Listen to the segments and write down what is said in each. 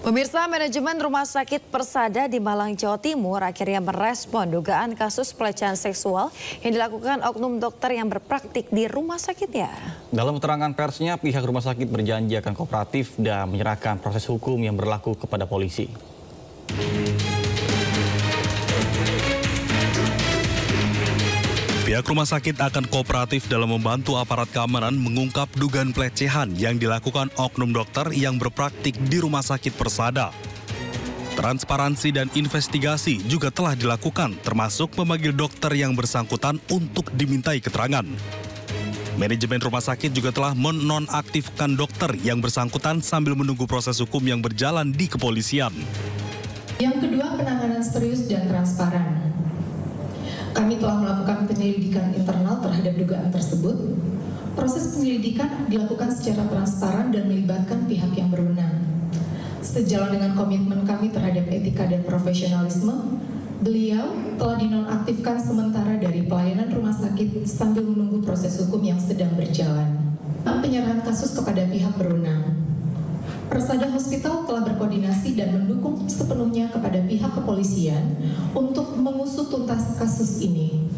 Pemirsa, manajemen Rumah Sakit Persada di Malang, Jawa Timur akhirnya merespon dugaan kasus pelecehan seksual yang dilakukan oknum dokter yang berpraktik di rumah sakitnya. Dalam keterangan persnya, pihak rumah sakit berjanji akan kooperatif dan menyerahkan proses hukum yang berlaku kepada polisi. Pihak rumah sakit akan kooperatif dalam membantu aparat keamanan mengungkap dugaan pelecehan yang dilakukan oknum dokter yang berpraktik di Rumah Sakit Persada. Transparansi dan investigasi juga telah dilakukan, termasuk memanggil dokter yang bersangkutan untuk dimintai keterangan. Manajemen rumah sakit juga telah menonaktifkan dokter yang bersangkutan sambil menunggu proses hukum yang berjalan di kepolisian. Yang kedua, penanganan serius dan transparan. Kami telah melakukan penyelidikan internal terhadap dugaan tersebut. Proses penyelidikan dilakukan secara transparan dan melibatkan pihak yang berwenang. Sejalan dengan komitmen kami terhadap etika dan profesionalisme, beliau telah dinonaktifkan sementara dari pelayanan rumah sakit sambil menunggu proses hukum yang sedang berjalan. Penyerahan kasus kepada pihak berwenang. Persada Hospital telah berkoordinasi dan mendukung sepenuhnya kepada pihak kepolisian untuk mengusut tuntas kasus ini.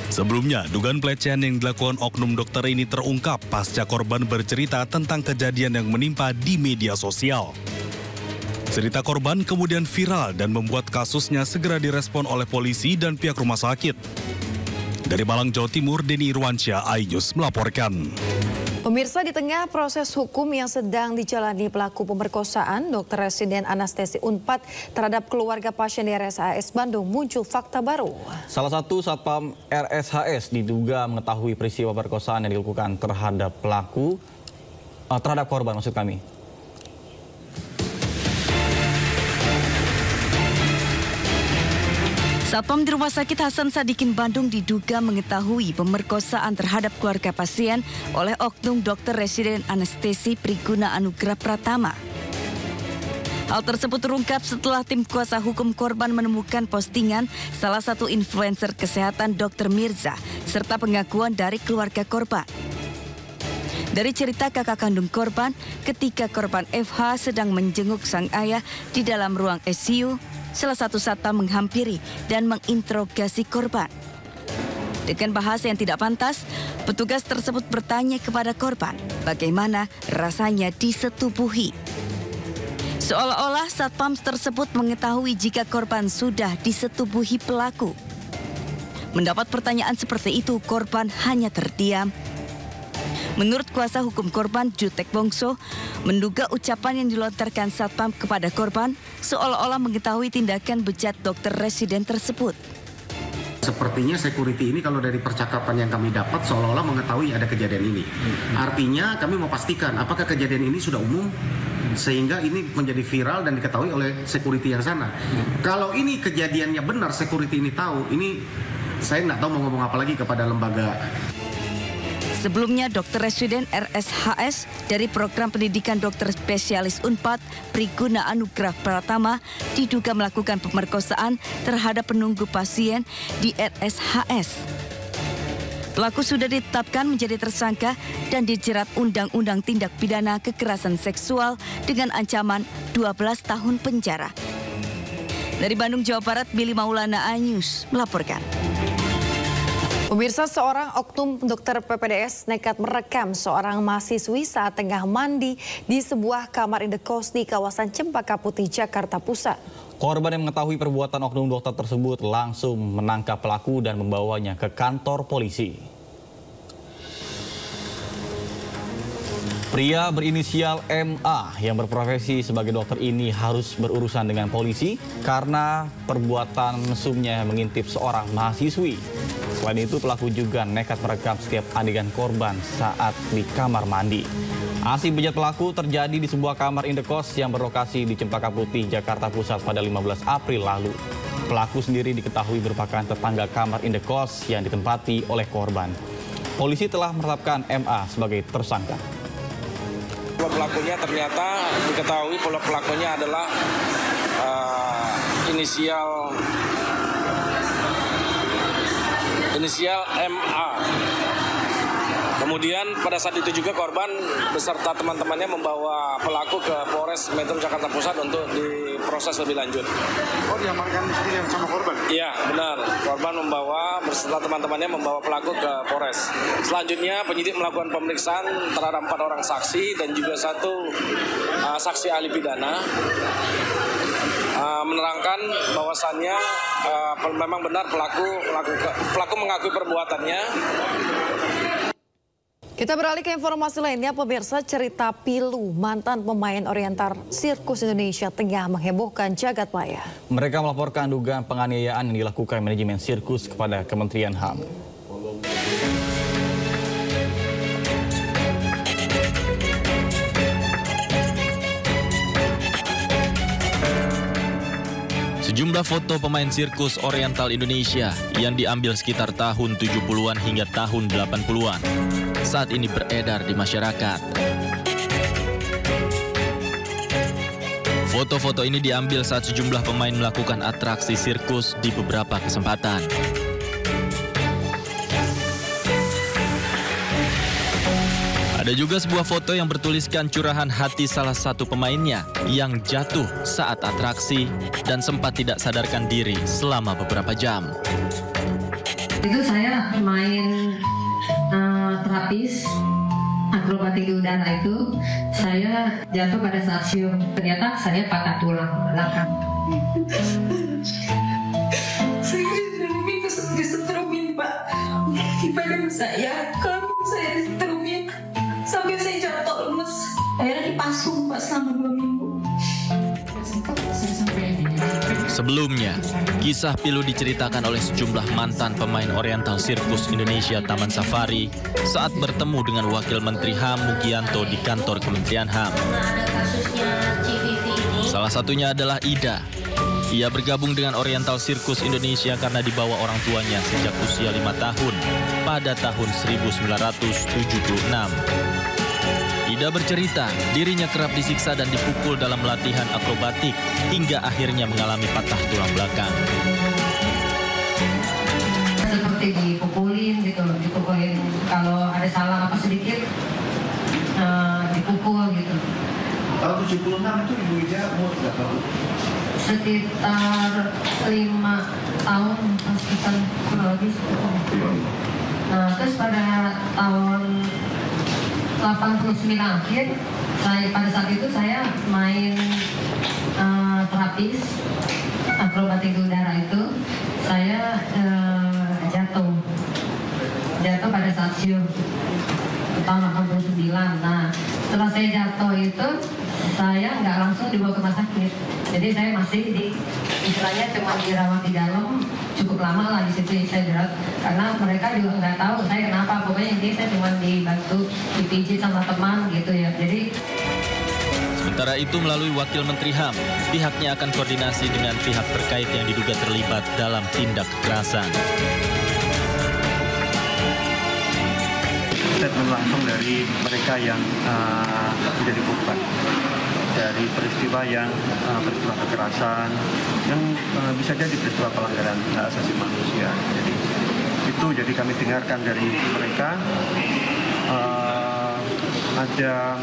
Sebelumnya, dugaan pelecehan yang dilakukan oknum dokter ini terungkap pasca korban bercerita tentang kejadian yang menimpa di media sosial. Cerita korban kemudian viral dan membuat kasusnya segera direspon oleh polisi dan pihak rumah sakit. Dari Malang, Jawa Timur, Denny Irwansyah, iNews melaporkan. Pemirsa, di tengah proses hukum yang sedang dijalani pelaku pemerkosaan, Dr. Residen Anestesi Unpad terhadap keluarga pasien di RSHS Bandung muncul fakta baru. Salah satu satpam RSHS diduga mengetahui peristiwa pemerkosaan yang dilakukan terhadap korban maksud kami. Satpam di Rumah Sakit Hasan Sadikin Bandung diduga mengetahui pemerkosaan terhadap keluarga pasien oleh oknum Dr. Residen Anestesi Priguna Anugrah Pratama. Hal tersebut terungkap setelah tim kuasa hukum korban menemukan postingan salah satu influencer kesehatan Dr. Mirza serta pengakuan dari keluarga korban. Dari cerita kakak kandung korban, ketika korban FH sedang menjenguk sang ayah di dalam ruang ICU, salah satu satpam menghampiri dan menginterogasi korban. Dengan bahasa yang tidak pantas, petugas tersebut bertanya kepada korban bagaimana rasanya disetubuhi. Seolah-olah satpam tersebut mengetahui jika korban sudah disetubuhi pelaku. Mendapat pertanyaan seperti itu, korban hanya terdiam. Menurut kuasa hukum korban, Jutek Bongso, menduga ucapan yang dilontarkan satpam kepada korban seolah-olah mengetahui tindakan bejat dokter residen tersebut. Sepertinya security ini kalau dari percakapan yang kami dapat seolah-olah mengetahui ada kejadian ini. Artinya kami mau pastikan apakah kejadian ini sudah umum sehingga ini menjadi viral dan diketahui oleh security yang sana. Kalau ini kejadiannya benar, security ini tahu, ini saya nggak tahu mau ngomong apa lagi kepada lembaga. Sebelumnya, Dr. Residen RSHS dari Program Pendidikan Dokter Spesialis Unpad Priguna Anugrah Pratama diduga melakukan pemerkosaan terhadap penunggu pasien di RSHS. Pelaku sudah ditetapkan menjadi tersangka dan dijerat Undang-Undang Tindak Pidana Kekerasan Seksual dengan ancaman 12 tahun penjara. Dari Bandung, Jawa Barat, Billy Maulana, iNews melaporkan. Pemirsa, seorang oknum dokter PPDS nekat merekam seorang mahasiswi saat tengah mandi di sebuah kamar indekos di kawasan Cempaka Putih, Jakarta Pusat. Korban yang mengetahui perbuatan oknum dokter tersebut langsung menangkap pelaku dan membawanya ke kantor polisi. Pria berinisial MA yang berprofesi sebagai dokter ini harus berurusan dengan polisi karena perbuatan mesumnya mengintip seorang mahasiswi. Selain itu, pelaku juga nekat merekam setiap adegan korban saat di kamar mandi. Aksi bejat pelaku terjadi di sebuah kamar indekos yang berlokasi di Cempaka Putih, Jakarta Pusat pada 15 April lalu. Pelaku sendiri diketahui merupakan tetangga kamar indekos yang ditempati oleh korban. Polisi telah menetapkan MA sebagai tersangka. Pelakunya ternyata diketahui pelakunya adalah inisial MA. Kemudian pada saat itu juga korban beserta teman-temannya membawa pelaku ke Polres Metro Jakarta Pusat untuk diproses lebih lanjut. Oh, diamankan sendiri sama korban? Iya, benar. Korban beserta teman-temannya membawa pelaku ke Polres. Selanjutnya penyidik melakukan pemeriksaan terhadap 4 orang saksi dan juga 1 saksi ahli pidana. Menerangkan bahwasannya memang benar pelaku mengakui perbuatannya. Kita beralih ke informasi lainnya, pemirsa. Cerita pilu mantan pemain oriental sirkus Indonesia tengah menghebohkan jagat maya. Mereka melaporkan dugaan penganiayaan yang dilakukan manajemen sirkus kepada Kementerian HAM. Sejumlah foto pemain sirkus oriental Indonesia yang diambil sekitar tahun 70-an hingga tahun 80-an saat ini beredar di masyarakat. Foto-foto ini diambil saat sejumlah pemain melakukan atraksi sirkus di beberapa kesempatan. Ada juga sebuah foto yang bertuliskan curahan hati salah satu pemainnya yang jatuh saat atraksi dan sempat tidak sadarkan diri selama beberapa jam. Itu saya main terapis akrobatik di udara itu, saya jatuh pada saat siung. Ternyata saya patah tulang belakang. Saya diminta disetrumin, Pak, di badan saya. Kalau saya disetrumin sampai saya jatuh lemes. Akhirnya dipasung, Pak, selama 2 minggu. Sebelumnya, kisah pilu diceritakan oleh sejumlah mantan pemain oriental sirkus Indonesia Taman Safari saat bertemu dengan Wakil Menteri HAM Mugianto di kantor Kementerian HAM. Salah satunya adalah Ida. Ia bergabung dengan Oriental Sirkus Indonesia karena dibawa orang tuanya sejak usia 5 tahun pada tahun 1976. Ida bercerita, dirinya kerap disiksa dan dipukul dalam latihan akrobatik hingga akhirnya mengalami patah tulang belakang. Seperti dipukulin gitu, dipukulin kalau ada salah apa sedikit dipukul gitu. Tahun 76 itu Ibu Ida umur berapa? Sekitar 5 tahun, sekitar kurang lebih. Nah, terus pada tahun 89 akhir, pada saat itu saya main terapis akrobatik di udara itu, saya jatuh pada saat siung tahun 89. Nah, setelah saya jatuh itu, saya nggak langsung dibawa ke rumah sakit. Jadi saya masih istilahnya cuma dirawat di dalam, cukup lama lah di situ saya dirawat. Karena mereka juga nggak tahu saya kenapa. Pokoknya intinya saya cuma dibantu, dipijit sama teman gitu ya. Jadi sementara itu melalui Wakil Menteri HAM, pihaknya akan koordinasi dengan pihak terkait yang diduga terlibat dalam tindak kekerasan. Statement langsung dari mereka yang menjadi korban dari peristiwa kekerasan yang bisa jadi peristiwa pelanggaran hak asasi manusia. Jadi kami dengarkan dari mereka ada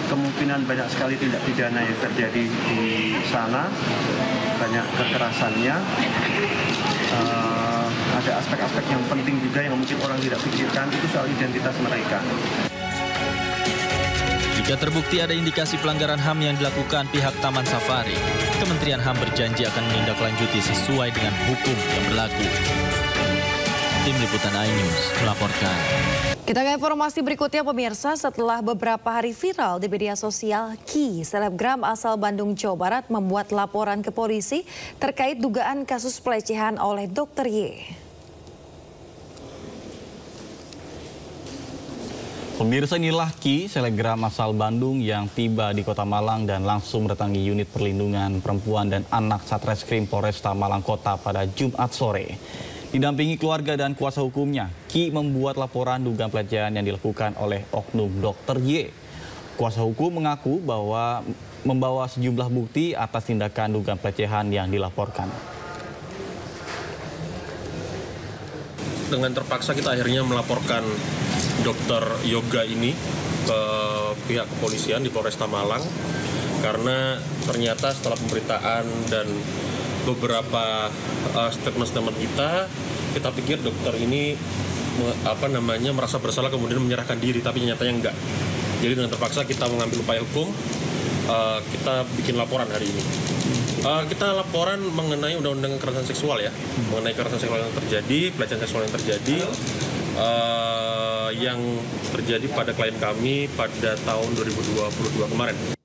kemungkinan banyak sekali tindak pidana yang terjadi di sana, banyak kekerasannya. Ada aspek-aspek yang penting juga yang mungkin orang tidak pikirkan, itu soal identitas mereka. Jika terbukti ada indikasi pelanggaran HAM yang dilakukan pihak Taman Safari, Kementerian HAM berjanji akan menindaklanjuti sesuai dengan hukum yang berlaku. Tim Liputan iNews melaporkan. Kita ke informasi berikutnya, pemirsa. Setelah beberapa hari viral di media sosial, Ki, selebgram asal Bandung, Jawa Barat, membuat laporan ke polisi terkait dugaan kasus pelecehan oleh Dr. Y. Pemirsa, inilah Ki, selebgram asal Bandung yang tiba di Kota Malang dan langsung mendatangi unit perlindungan perempuan dan anak Satreskrim Polresta Malang Kota pada Jumat sore. Didampingi keluarga dan kuasa hukumnya, Ki membuat laporan dugaan pelecehan yang dilakukan oleh oknum Dr. Y. Kuasa hukum mengaku bahwa membawa sejumlah bukti atas tindakan dugaan pelecehan yang dilaporkan. dengan terpaksa kita akhirnya melaporkan dokter yoga ini ke pihak kepolisian di Polresta Malang karena ternyata setelah pemberitaan dan beberapa statement-statement kita pikir dokter ini merasa bersalah kemudian menyerahkan diri, tapi nyatanya enggak. Jadi dengan terpaksa kita mengambil upaya hukum, kita bikin laporan hari ini. Kita laporan mengenai undang-undang kekerasan seksual ya, mengenai kekerasan seksual yang terjadi, pelecehan seksual yang terjadi, yang terjadi pada klien kami pada tahun 2022 kemarin.